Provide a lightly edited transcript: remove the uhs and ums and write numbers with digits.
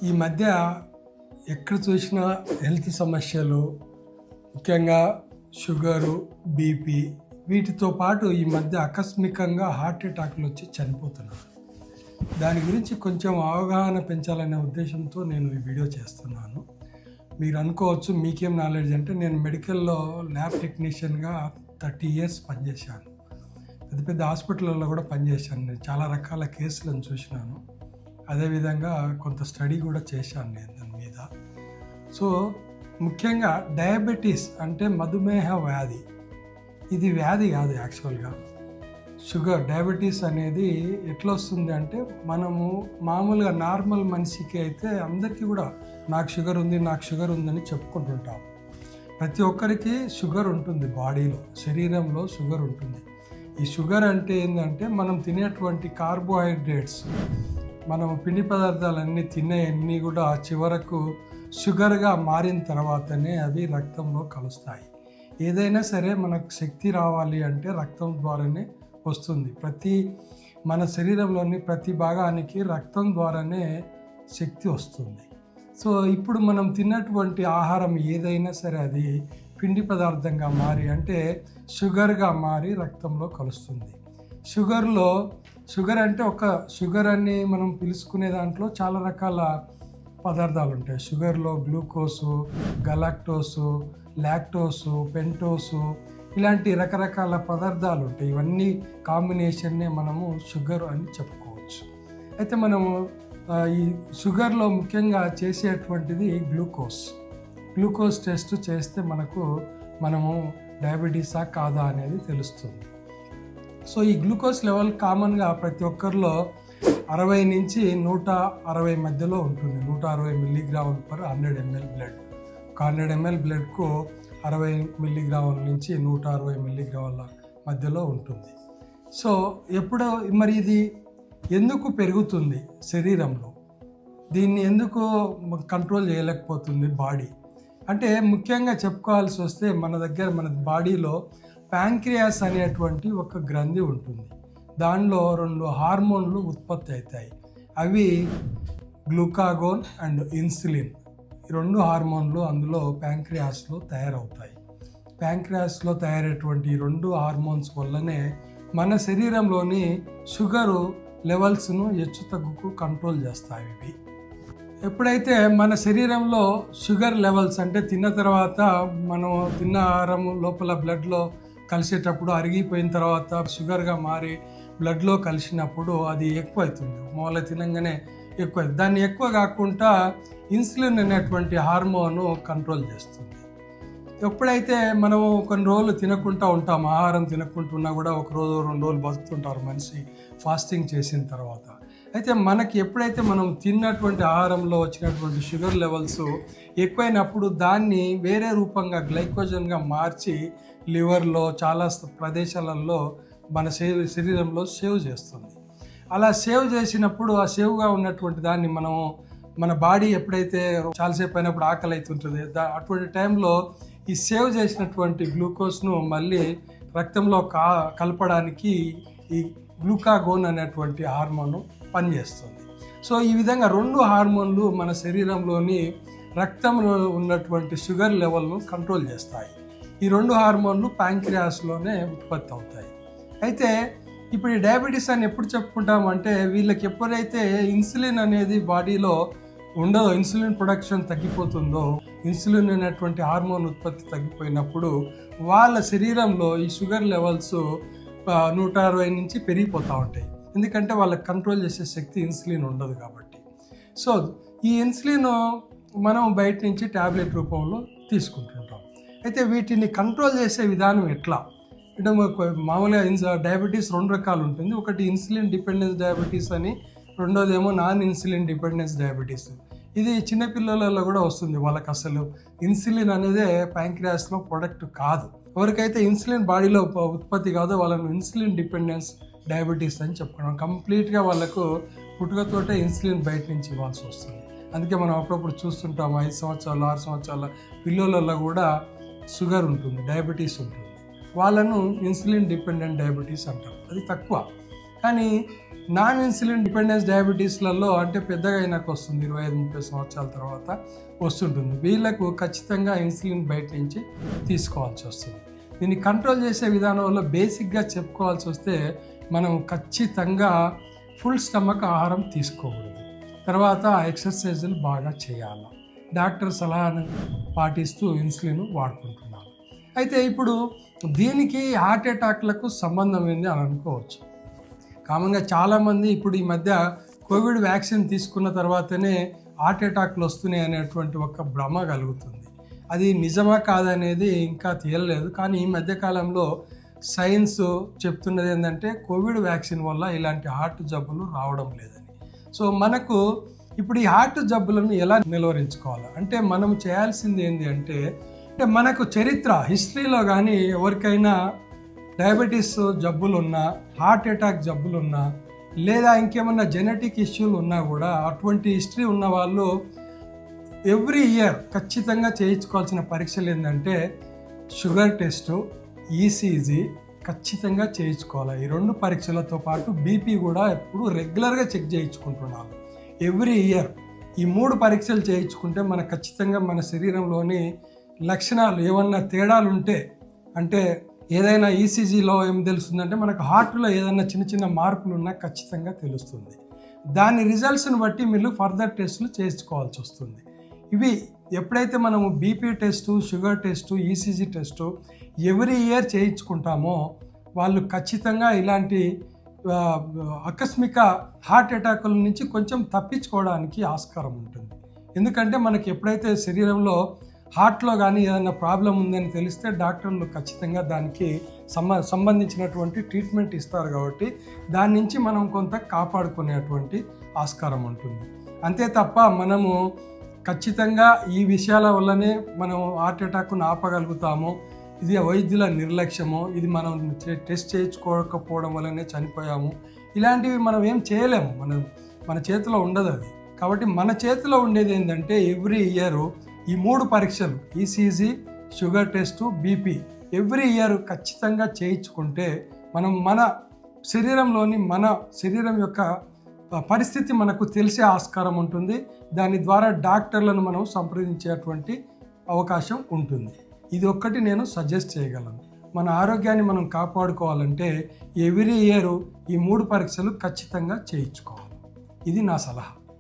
ఈ మధ్య ఎక్కడ చూసినా హెల్త్ సమస్యలు, ముఖ్యంగా షుగరు, బీపీ, వీటితో పాటు ఈ మధ్య ఆకస్మికంగా హార్ట్ అటాక్లు వచ్చి చనిపోతున్నారు. దాని గురించి కొంచెం అవగాహన పెంచాలనే ఉద్దేశంతో నేను ఈ వీడియో చేస్తున్నాను. మీరు అనుకోవచ్చు మీకేం నాలెడ్జ్ అంటే, నేను మెడికల్లో ల్యాబ్ టెక్నీషియన్గా 30 years పనిచేశాను. పెద్ద పెద్ద హాస్పిటల్లో కూడా పనిచేశాను. నేను చాలా రకాల కేసులను చూసినాను. అదేవిధంగా కొంత స్టడీ కూడా చేశాను నేను దాని మీద. సో ముఖ్యంగా డయాబెటీస్ అంటే మధుమేహ వ్యాధి. ఇది వ్యాధి కాదు యాక్చువల్గా. షుగర్, డయాబెటీస్ అనేది ఎట్లా వస్తుంది అంటే, మనము మామూలుగా నార్మల్ మనిషికి అయితే అందరికీ కూడా నాకు షుగర్ ఉందని చెప్పుకుంటుంటాం. ప్రతి ఒక్కరికి షుగర్ ఉంటుంది, బాడీలో, శరీరంలో షుగర్ ఉంటుంది. ఈ షుగర్ అంటే ఏంటంటే, మనం తినేటువంటి కార్బోహైడ్రేట్స్, మనం పిండి పదార్థాలన్నీ తినేవన్నీ కూడా చివరకు షుగర్గా మారిన తర్వాతనే అవి రక్తంలో కలుస్తాయి. ఏదైనా సరే మనకు శక్తి రావాలి అంటే రక్తం ద్వారానే వస్తుంది. మన శరీరంలోని ప్రతి భాగానికి రక్తం ద్వారానే శక్తి వస్తుంది. సో ఇప్పుడు మనం తిన్నటువంటి ఆహారం ఏదైనా సరే అది పిండి పదార్థంగా మారి, అంటే షుగర్గా మారి రక్తంలో కలుస్తుంది. షుగర్ అంటే షుగర్ అని మనం పిలుచుకునే దాంట్లో చాలా రకాల పదార్థాలు ఉంటాయి. షుగర్లో గ్లూకోసు, గలాక్టోసు, లాక్టోసు, పెంటోసు, ఇలాంటి రకరకాల పదార్థాలు ఉంటాయి. ఇవన్నీ కాంబినేషన్నే మనము షుగర్ అని చెప్పుకోవచ్చు. అయితే మనము ఈ షుగర్లో ముఖ్యంగా చేసేటువంటిది గ్లూకోజ్ టెస్ట్ చేస్తే మనము డయాబెటీసా కాదా అనేది తెలుస్తుంది. సో ఈ గ్లూకోజ్ లెవెల్ కామన్గా ప్రతి ఒక్కరిలో 60 నుంచి 160 మధ్యలో ఉంటుంది. 160 mg/100 ml blood. 100 ml బ్లడ్కు 60 mg నుంచి 160 mg మధ్యలో ఉంటుంది. సో మరి ఇది ఎందుకు పెరుగుతుంది శరీరంలో? దీన్ని ఎందుకు కంట్రోల్ చేయలేకపోతుంది బాడీ అంటే, ముఖ్యంగా చెప్పుకోవాల్సి వస్తే మన బాడీలో ప్యాంక్రియాస్ అనేటువంటి ఒక గ్రంథి ఉంటుంది. దానిలో 2 హార్మోన్లు ఉత్పత్తి అవుతాయి. అవి గ్లూకాగోన్ అండ్ ఇన్సులిన్. ఈ 2 హార్మోన్లు అందులో ప్యాంక్రియాస్లో తయారవుతాయి. ప్యాంక్రియాస్లో తయారయ్యేటువంటి 2 హార్మోన్స్ వల్లనే మన శరీరంలోని షుగరు లెవెల్స్ను హెచ్చుతగ్గుకు కంట్రోల్ చేస్తాయి. ఇవి ఎప్పుడైతే మన శరీరంలో షుగర్ లెవెల్స్ అంటే తిన్న తర్వాత మనం తిన్న ఆహారం లోపల బ్లడ్లో కలిసేటప్పుడు అరిగిపోయిన తర్వాత షుగర్గా మారి బ్లడ్లో కలిసినప్పుడు అది ఎక్కువ అవుతుంది. మామూలుగా తినంగానే ఎక్కువ. దాన్ని ఎక్కువ కాకుండా ఇన్సులిన్ అనేటువంటి హార్మోను కంట్రోల్ చేస్తుంది. ఎప్పుడైతే మనము కొన్ని రోజులు తినకుండా ఉంటాం, ఆహారం తినకుంటున్నా కూడా 1 రోజు 2 రోజులు బతుకుతుంటారు మనిషి ఫాస్టింగ్ చేసిన తర్వాత. అయితే మనకి ఎప్పుడైతే మనం తిన్నటువంటి ఆహారంలో వచ్చినటువంటి షుగర్ లెవెల్స్ ఎక్కువైనప్పుడు దాన్ని వేరే రూపంగా గ్లైకోజన్గా మార్చి లివర్లో చాలా ప్రదేశాలలో మన శరీరంలో సేవ్ చేస్తుంది. అలా సేవ్ చేసినప్పుడు ఆ సేవ్గా ఉన్నటువంటి దాన్ని మన బాడీ ఎప్పుడైతే చాలాసేపు అయినప్పుడు ఆకలి అవుతుంటుంది, అటువంటి టైంలో ఈ సేవ్ చేసినటువంటి గ్లూకోజ్ను మళ్ళీ రక్తంలో కలపడానికి ఈ గ్లూకాగోన్ అనేటువంటి హార్మోన్ పనిచేస్తుంది. సో ఈ విధంగా 2 హార్మోన్లు మన శరీరంలోని రక్తంలో ఉన్నటువంటి షుగర్ లెవెల్ను కంట్రోల్ చేస్తాయి. ఈ 2 హార్మోన్లు ప్యాంక్రియాస్లోనే ఉత్పత్తి అవుతాయి. అయితే ఇప్పుడు ఈ డయాబెటీస్ అని ఎప్పుడు చెప్పుకుంటామంటే, వీళ్ళకి ఎప్పుడైతే ఇన్సులిన్ అనేది బాడీలో ఉండదో, ఇన్సులిన్ ప్రొడక్షన్ తగ్గిపోతుందో, ఇన్సులిన్ అనేటువంటి హార్మోన్ ఉత్పత్తి తగ్గిపోయినప్పుడు వాళ్ళ శరీరంలో ఈ షుగర్ లెవెల్స్ 160 నుంచి పెరిగిపోతూ ఉంటాయి. ఎందుకంటే వాళ్ళకి కంట్రోల్ చేసే శక్తి ఇన్సులిన్ ఉండదు కాబట్టి. సో ఈ ఇన్సులిన్ మనం బయట నుంచి ట్యాబ్లెట్ రూపంలో తీసుకుంటుంటాం. అయితే వీటిని కంట్రోల్ చేసే విధానం ఎట్లా అంటే, మామూలుగా డయాబెటీస్ 2 రకాలు ఉంటుంది. ఒకటి ఇన్సులిన్ డిపెండెన్స్ డయాబెటీస్ అని, రెండోదేమో నాన్ ఇన్సులిన్ డిపెండెన్స్ డయాబెటీస్. ఇది చిన్నపిల్లలలో కూడా వస్తుంది. వాళ్ళకి అసలు ఇన్సులిన్ అనేదే ప్యాంక్రియాస్లో ప్రొడక్ట్ కాదు. ఎవరికైతే ఇన్సులిన్ బాడీలో ఉత్పత్తి కాదో వాళ్ళను ఇన్సులిన్ డిపెండెన్స్ డయాబెటీస్ అని చెప్పుకున్నాం. కంప్లీట్గా వాళ్ళకు పుట్టుకతోటే ఇన్సులిన్ బయట నుంచి ఇవ్వాల్సి వస్తుంది. అందుకే మనం అప్పుడప్పుడు చూస్తుంటాం 5 సంవత్సరాలు 6 సంవత్సరాల పిల్లలలో కూడా షుగర్ ఉంటుంది, డయాబెటీస్ ఉంటుంది. వాళ్ళను ఇన్సులిన్ డిపెండెంట్ డయాబెటీస్ అంటారు. అది తక్కువ. కానీ నాన్ ఇన్సులిన్ డిపెండెన్స్ డయాబెటీస్లలో అంటే పెద్దగా అయినాక వస్తుంది, 25-30 సంవత్సరాల తర్వాత వస్తుంటుంది. వీళ్ళకు ఖచ్చితంగా ఇన్సులిన్ బయట నుంచి తీసుకోవాల్సి వస్తుంది. దీన్ని కంట్రోల్ చేసే విధానంలో బేసిక్గా చెప్పుకోవాల్సి వస్తే మనం ఖచ్చితంగా ఫుల్ స్టమక్ ఆహారం తీసుకోకూడదు. తర్వాత ఎక్సర్సైజులు బాగా చేయాలి. డాక్టర్ సలహాను పాటిస్తూ ఇన్సులిన్ వాడుకుంటున్నాను. అయితే ఇప్పుడు దీనికి హార్ట్ అటాక్లకు సంబంధం ఏంది అని అనుకోవచ్చు. కామన్గా చాలామంది ఇప్పుడు ఈ మధ్య కోవిడ్ వ్యాక్సిన్ తీసుకున్న తర్వాతనే హార్ట్ అటాక్లు వస్తున్నాయి అనేటువంటి ఒక భ్రమ కలుగుతుంది. అది నిజమా కాదనేది ఇంకా తేలలేదు. కానీ ఈ మధ్యకాలంలో సైన్స్ చెప్తున్నది ఏంటంటే కోవిడ్ వ్యాక్సిన్ వల్ల ఇలాంటి హార్ట్ జబ్బులు రావడం లేదని. సో మనకు ఇప్పుడు ఈ హార్ట్ జబ్బులను ఎలా నిలువరించుకోవాలి అంటే మనం చేయాల్సింది ఏంటి అంటే మనకు చరిత్ర హిస్టరీలో కానీ ఎవరికైనా డయాబెటీస్ జబ్బులు ఉన్నా, హార్ట్ అటాక్ జబ్బులు ఉన్నా, లేదా ఇంకేమన్నా జెనెటిక్ ఇష్యూలు ఉన్నా కూడా అటువంటి హిస్టరీ ఉన్న వాళ్ళు ఎవ్రీ ఇయర్ ఖచ్చితంగా చేయించుకోవాల్సిన పరీక్షలు ఏంటంటే షుగర్ టెస్టు, ఈసీజీ ఖచ్చితంగా చేయించుకోవాలి. ఈ 2 పరీక్షలతో పాటు బీపీ కూడా ఎప్పుడు రెగ్యులర్గా చెక్ చేయించుకుంటున్నాను ఎవ్రీ ఇయర్. ఈ 3 పరీక్షలు చేయించుకుంటే మనకు ఖచ్చితంగా మన శరీరంలోని లక్షణాలు ఏమన్నా తేడాలు ఉంటే, అంటే ఏదైనా ఈసీజీలో ఏం తెలుస్తుందంటే మనకు హార్ట్లో ఏదైనా చిన్న చిన్న మార్పులు ఉన్నా ఖచ్చితంగా తెలుస్తుంది. దాని రిజల్ట్స్ని బట్టి మీరు ఫర్దర్ టెస్టులు చేయించుకోవాల్సి వస్తుంది. ఇవి ఎప్పుడైతే మనము BP test, sugar test, ECG test every year చేయించుకుంటామో వాళ్ళు ఖచ్చితంగా ఇలాంటి ఆకస్మిక హార్ట్ అటాకుల నుంచి కొంచెం తప్పించుకోవడానికి ఆస్కారం ఉంటుంది. ఎందుకంటే మనకి ఎప్పుడైతే శరీరంలో హార్ట్లో కానీ ఏదైనా ప్రాబ్లం ఉందని తెలిస్తే డాక్టర్లు ఖచ్చితంగా దానికి సంబంధించినటువంటి ట్రీట్మెంట్ ఇస్తారు. కాబట్టి దాని నుంచి మనం కొంత కాపాడుకునేటువంటి ఆస్కారం ఉంటుంది. అంతే తప్ప మనము ఖచ్చితంగా ఈ విషయాల వల్లనే మనం హార్ట్ అటాక్ను ఆపగలుగుతాము, ఇది వైద్యుల నిర్లక్ష్యము, ఇది మనం టెస్ట్ చేయించుకోకపోవడం వల్లనే చనిపోయాము, ఇలాంటివి మనం ఏం చేయలేము. మన చేతిలో ఉండదు అది. కాబట్టి మన చేతిలో ఉండేది ఏంటంటే ఎవ్రీ ఇయర్ ఈ 3 పరీక్షలు ECG, sugar test, BP every year ఖచ్చితంగా చేయించుకుంటే మనం మన శరీరం యొక్క పరిస్థితి మనకు తెలిసే ఆస్కారం ఉంటుంది. దాని ద్వారా డాక్టర్లను మనం సంప్రదించేటువంటి అవకాశం ఉంటుంది. ఇది ఒక్కటి నేను సజెస్ట్ చేయగలను. మన ఆరోగ్యాన్ని మనం కాపాడుకోవాలంటే ఎవ్రీ ఇయర్ ఈ 3 పరీక్షలు ఖచ్చితంగా చేయించుకోవాలి. ఇది నా సలహా.